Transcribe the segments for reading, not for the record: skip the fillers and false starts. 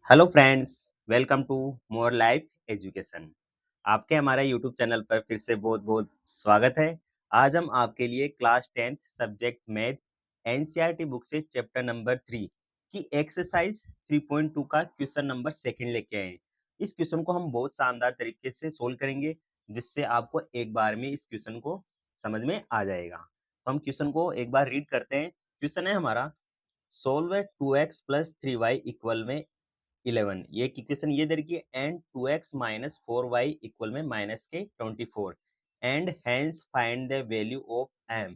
Hello friends, welcome to more life education. आपके हमारे YouTube channel पर फिर से बहुत बहुत स्वागत है। आज हम आपके लिए class 10th subject math NCERT book से चैप्टर नंबर 3 की एक्सरसाइज 3.2 का क्वेश्चन नंबर सेकंड लेके आए हैं। इस क्वेश्चन को हम बहुत शानदार तरीके से सोल्व करेंगे, जिससे आपको एक बार में इस क्वेश्चन को समझ में आ जाएगा। तो हम क्वेश्चन को एक बार रीड करते हैं। क्वेश्चन है हमारा, solve 2x plus 3y equal में 11। ये इक्वेशन ये दे रखी है, and 2x minus 4y equal में माइनस के 24 and hence find the value of m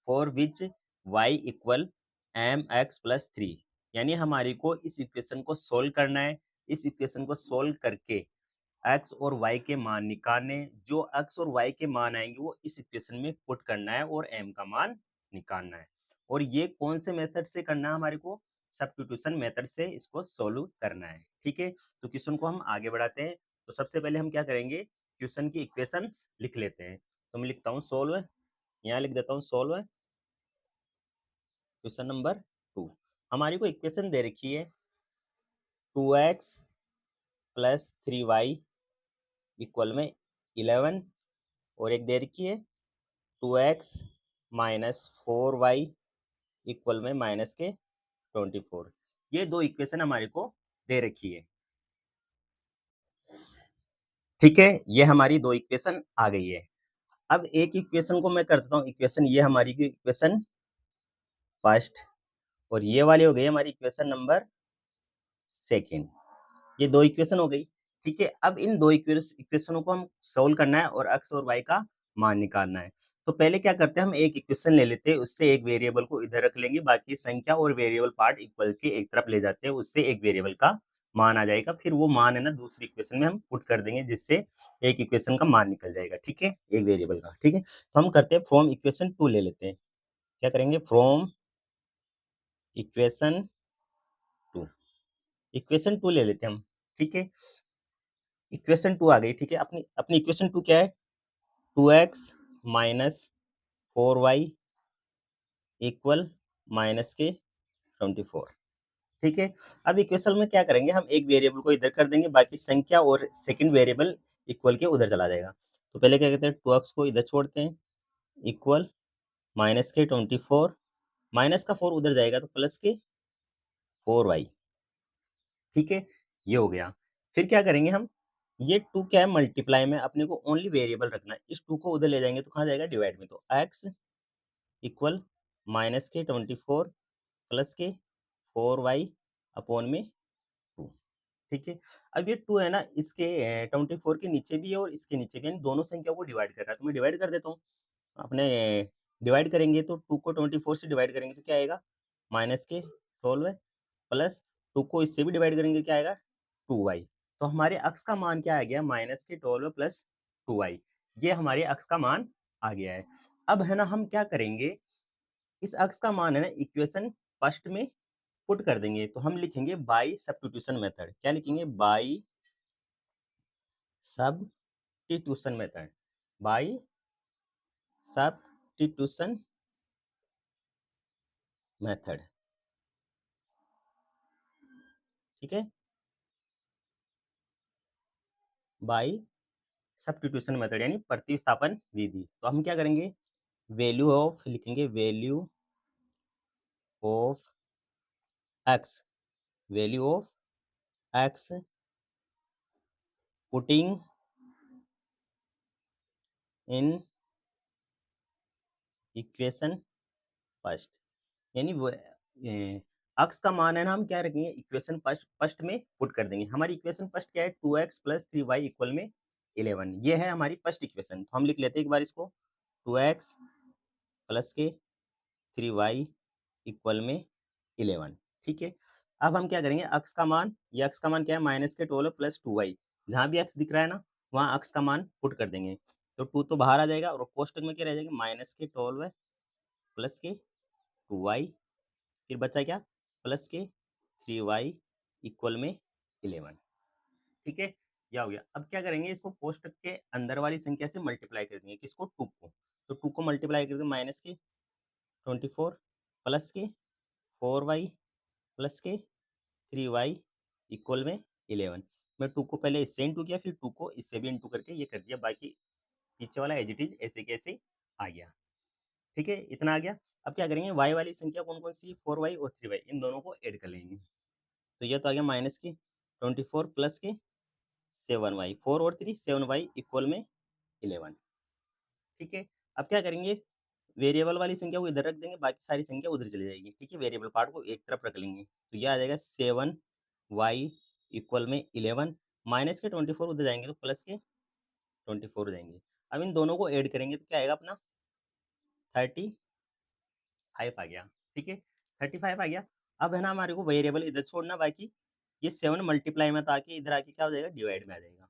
for which y equal mx plus 3। यानी हमारी को इस इक्वेशन को सोल्व करना है। इस इक्वेशन को सोल्व करके x और y के मान निकालने, जो x और y के मान आएंगे वो इस इक्वेशन में पुट करना है और m का मान निकालना है। और ये कौन से मेथड से करना है, हमारे को सब्स्टिट्यूशन मेथड से इसको सोल्व करना है। ठीक है, तो क्वेश्चन को हम आगे बढ़ाते हैं। तो सबसे पहले हम क्या करेंगे, क्वेश्चन की इक्वेशंस लिख लेते हैं। तो मैं लिखता हूँ सोल्व, यहाँ लिख देता हूँ सोल्व क्वेश्चन नंबर 2। हमारी को इक्वेशन दे रखी है 2x प्लस 3y इक्वल में 11, और एक दे रखी है 2x माइनस 4y इक्वल में माइनस के 24। ये दो इक्वेशन हमारे को दे रखी है। ठीक है, ये हमारी दो इक्वेशन आ गई है। अब एक इक्वेशन को मैं कर देता हूँ इक्वेशन, ये हमारी इक्वेशन फर्स्ट, और ये वाली हो गई हमारी इक्वेशन नंबर सेकेंड। ये दो इक्वेशन हो गई। ठीक है, अब इन दो इक्वेशनों को हम सोल्व करना है और एक्स और वाई का मान निकालना है। तो पहले क्या करते हैं, हम एक इक्वेशन ले लेते हैं, उससे एक वेरिएबल को इधर रख लेंगे, बाकी संख्या और वेरिएबल पार्ट इक्वल के एक तरफ ले जाते हैं, उससे एक वेरिएबल का मान आ जाएगा। फिर वो मान है ना दूसरी इक्वेशन में हम पुट कर देंगे, जिससे एक इक्वेशन का मान निकल जाएगा। ठीक है, एक वेरिएबल का। ठीक है, तो हम करते हैं फ्रॉम इक्वेशन 2 ले लेते हैं। क्या करेंगे, फ्रॉम इक्वेशन 2, इक्वेशन 2 ले लेते हैं हम। ठीक है, इक्वेशन 2 आ गई। ठीक है, अपनी अपनी इक्वेशन 2 क्या है, 2x minus 4y equal minus के 24। ठीक है, अब इक्वेशन में क्या करेंगे, हम एक वेरिएबल को इधर कर देंगे, बाकी संख्या और सेकंड वेरिएबल इक्वल के उधर चला जाएगा। तो पहले क्या कहते हैं, 2x को इधर छोड़ते हैं, इक्वल माइनस के 24, माइनस का 4 उधर जाएगा तो प्लस के 4y। ठीक है, ये हो गया। फिर क्या करेंगे हम, ये 2 क्या है, मल्टीप्लाई में अपने को ओनली वेरिएबल रखना है। इस 2 को उधर ले जाएंगे तो कहाँ जाएगा, डिवाइड में। तो x इक्वल माइनस के 24 प्लस के 4y अपॉन में 2। ठीक है, अब ये 2 है ना, इसके 24 के नीचे भी है और इसके नीचे भी है, दोनों संख्या को डिवाइड कर रहा है। तो मैं डिवाइड कर देता हूँ। अपने डिवाइड करेंगे तो 2 को 24 से डिवाइड करेंगे तो क्या आएगा, माइनस के 12 प्लस 2 को इससे भी डिवाइड करेंगे, क्या आएगा, 2y। तो हमारे अक्स का मान क्या आ गया, माइनस के 12 प्लस 2y। ये हमारे अक्स का मान आ गया है। अब है ना, हम क्या करेंगे, इस अक्स का मान है ना इक्वेशन फर्स्ट में पुट कर देंगे। तो हम लिखेंगे बाई सब्स्टिट्यूशन मेथड। क्या लिखेंगे, by substitution method, by substitution method. ठीक है, बाई सब्स्टिट्यूशन मेथड यानी प्रतिस्थापन विधि। तो हम क्या करेंगे, वैल्यू ऑफ लिखेंगे, value of x, value of x putting in equation first. यानी वो अक्स का मान है ना, हम क्या रखेंगे, इक्वेशन फर्स्ट फर्स्ट में पुट कर देंगे। हमारी इक्वेशन फर्स्ट क्या है, 2x प्लस 3y इक्वल में 11। ये है हमारी फर्स्ट इक्वेशन। तो हम लिख लेते हैं एक बार इसको, 2x प्लस के 3y इक्वल में 11। ठीक है, अब हम क्या करेंगे, अक्स का मान, ये अक्स का मान क्या है, माइनस के 12 प्लस 2y। जहाँ भी अक्स दिख रहा है ना, वहाँ अक्स का मान पुट कर देंगे। तो 2 तो बाहर आ जाएगा और कोष्टक में क्या रह जाएगा, माइनस के 12 प्लस के 2y, फिर बचा क्या, प्लस के 3y इक्वल में 11। ठीक है, यह हो गया। अब क्या करेंगे, इसको कोष्टक के अंदर वाली संख्या से मल्टीप्लाई कर देंगे, किसको, 2 को। तो 2 को मल्टीप्लाई कर देंगे, माइनस के 24 प्लस के 4y प्लस के 3y इक्वल में 11। मैं 2 को पहले इससे इंटू किया, फिर 2 को इससे भी इंटू करके ये कर दिया, बाकी पीछे वाला एज इट इज ऐसे कैसे आ गया। ठीक है, इतना आ गया। अब क्या करेंगे, वाई वाली संख्या कौन कौन सी, 4y और 3y, इन दोनों को ऐड कर लेंगे। तो ये तो आ गया माइनस की 24 प्लस के 7y, 4 और 3 7y इक्वल में 11। ठीक है, अब क्या करेंगे, वेरिएबल वाली संख्या को इधर रख देंगे, बाकी सारी संख्या उधर चली जाएगी। ठीक है, वेरिएबल पार्ट को एक तरफ रख लेंगे, तो ये आ जाएगा 7y इक्वल में 11, माइनस के 24 उधर जाएंगे तो प्लस के 24 हो जाएंगे। अब इन दोनों को ऐड करेंगे तो क्या आएगा अपना 35 आ गया। ठीक है, 35 आ गया। अब है ना हमारे को वेरिएबल इधर छोड़ना, बाकी ये 7 मल्टीप्लाई में तो आके इधर आके क्या हो जाएगा, डिवाइड में आ जाएगा।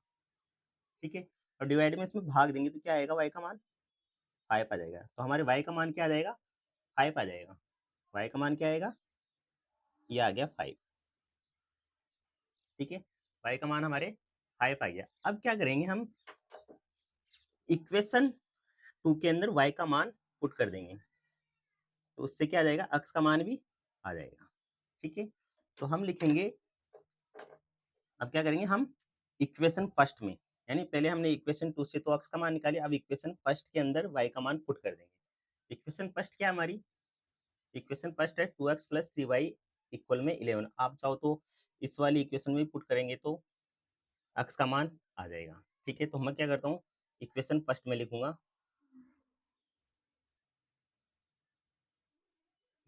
ठीक है, और डिवाइड में इसमें भाग देंगे तो क्या आएगा, y का मान 5 आ जाएगा। तो हमारे y का मान क्या आ जाएगा, 5 आ जाएगा। y का मान क्या आएगा, ये आ गया 5। ठीक है, y का मान हमारे 5 आ गया। अब क्या करेंगे, हम इक्वेशन 2 के अंदर y का मान पुट कर देंगे, तो उससे क्या आ जाएगा, x का मान भी आ जाएगा। ठीक है, तो हम लिखेंगे, अब क्या करेंगे हम इक्वेशन फर्स्ट में, यानी पहले हमने इक्वेशन 2 से तो x का मान निकाले, अब इक्वेशन फर्स्ट के अंदर y का मान पुट कर देंगे। इक्वेशन फर्स्ट क्या है हमारी, इक्वेशन फर्स्ट है 2x प्लस 3y इक्वल में 11। आप चाहो तो इस वाली इक्वेशन में पुट करेंगे तो x का मान आ जाएगा। ठीक है, तो मैं क्या करता हूँ, इक्वेशन फर्स्ट में लिखूंगा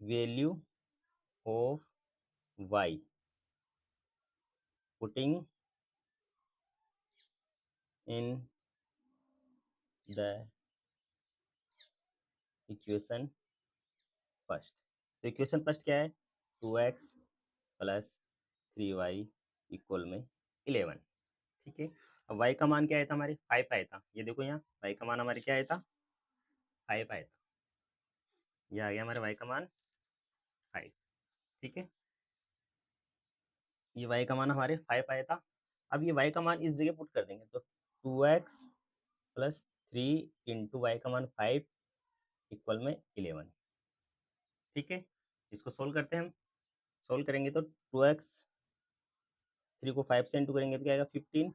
value of y putting in the equation first. तो इक्वेशन फर्स्ट क्या है, 2x प्लस 3y इक्वल में 11। ठीक है, अब y का मान क्या आया था हमारे, 5 आया था। ये देखो यहाँ y का मान हमारे क्या आया था, 5 आया था। ये आ गया हमारे y का मान 5। ठीक है, ये y का मान हमारे 5 आया था। अब ये y का मान इस जगह पुट कर देंगे, तो 2x प्लस 3 इंटू वाई का मान 5 इक्वल में 11। ठीक है, इसको सोल्व करते हैं हम। सोल्व करेंगे तो 2x, 3 को 5 से इंटू करेंगे तो क्या आएगा 15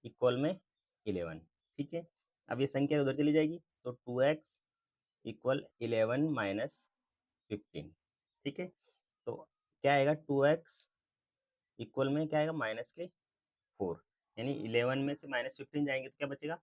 इक्वल में 11। ठीक है, अब ये संख्या उधर चली जाएगी, तो 2x इक्वल 11 माइनस 15। ठीक है, तो क्या आएगा, 2x इक्वल में क्या आएगा, माइनस के 4, यानी 11 में से माइनस 15 जाएंगे तो क्या बचेगा,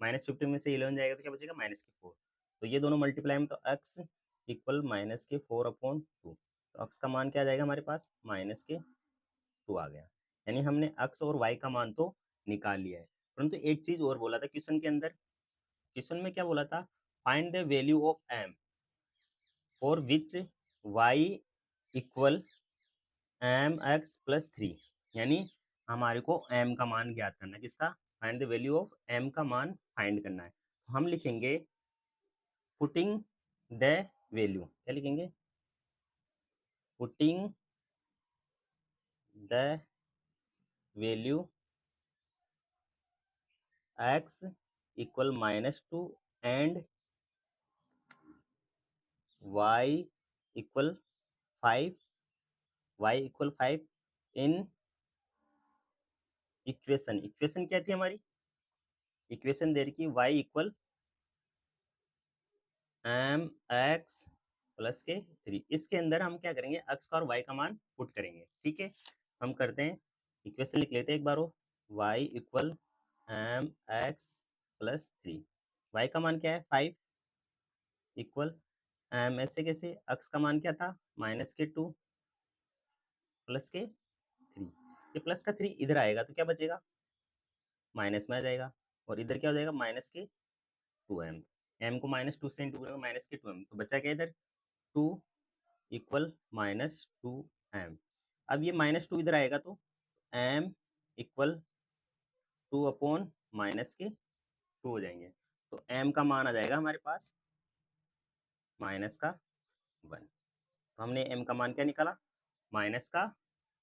माइनस 15 में से 11 जाएगा तो क्या बचेगा, माइनस के 4। तो ये दोनों मल्टीप्लाई में, तो x इक्वल माइनस के 4/2। तो x का मान क्या आ जाएगा हमारे पास, माइनस के 2 आ गया। यानी हमने x और y का मान तो निकाल लिया है, परंतु एक चीज और बोला था क्वेश्चन के अंदर। क्वेश्चन में क्या बोला था, find the value of m for which y equal mx plus 3, यानी हमारे को m का मान ज्ञात करना है। किसका, find the value of m का मान फाइंड करना है। तो हम लिखेंगे पुटिंग द वैल्यू, क्या लिखेंगे, putting the value x equal -2 and y equal 5, y equal 5 in equation. Equation क्या थी हमारी, इक्वेशन दे रखी y equal m x plus के 3। इसके अंदर हम क्या करेंगे, x का और y का मान पुट करेंगे। ठीक है, हम करते हैं, इक्वेशन लिख लेते हैं एक बार वो, y equal m x plus 3, y का मान क्या है 5 इक्वल एम, ऐसे कैसे, x का मान क्या था माइनस के 2 प्लस के 3। ये प्लस का 3 इधर आएगा तो क्या बचेगा, माइनस में आ जाएगा, और इधर क्या हो जाएगा, माइनस के 2m। m को -2 से इंटू करेंगे, माइनस के 2m, तो बचा क्या इधर 2 इक्वल -2m। अब ये -2 इधर आएगा तो m इक्वल 2 माइनस के 2 हो जाएंगे, तो m का मान आ जाएगा हमारे पास माइनस का 1। तो हमने m का मान क्या निकाला, माइनस का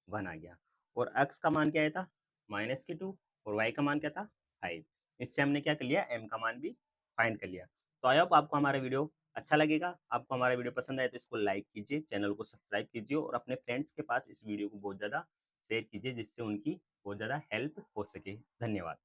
1 आ गया, और x का मान क्या आया था माइनस के 2, और y का मान क्या था 5। इससे हमने क्या कर लिया, m का मान भी फाइंड कर लिया। तो आई होप आपको हमारा वीडियो अच्छा लगेगा। आपको हमारा वीडियो पसंद आए तो इसको लाइक कीजिए, चैनल को सब्सक्राइब कीजिए, और अपने फ्रेंड्स के पास इस वीडियो को बहुत ज़्यादा शेयर कीजिए जिससे उनकी बहुत ज़्यादा हेल्प हो सके। धन्यवाद।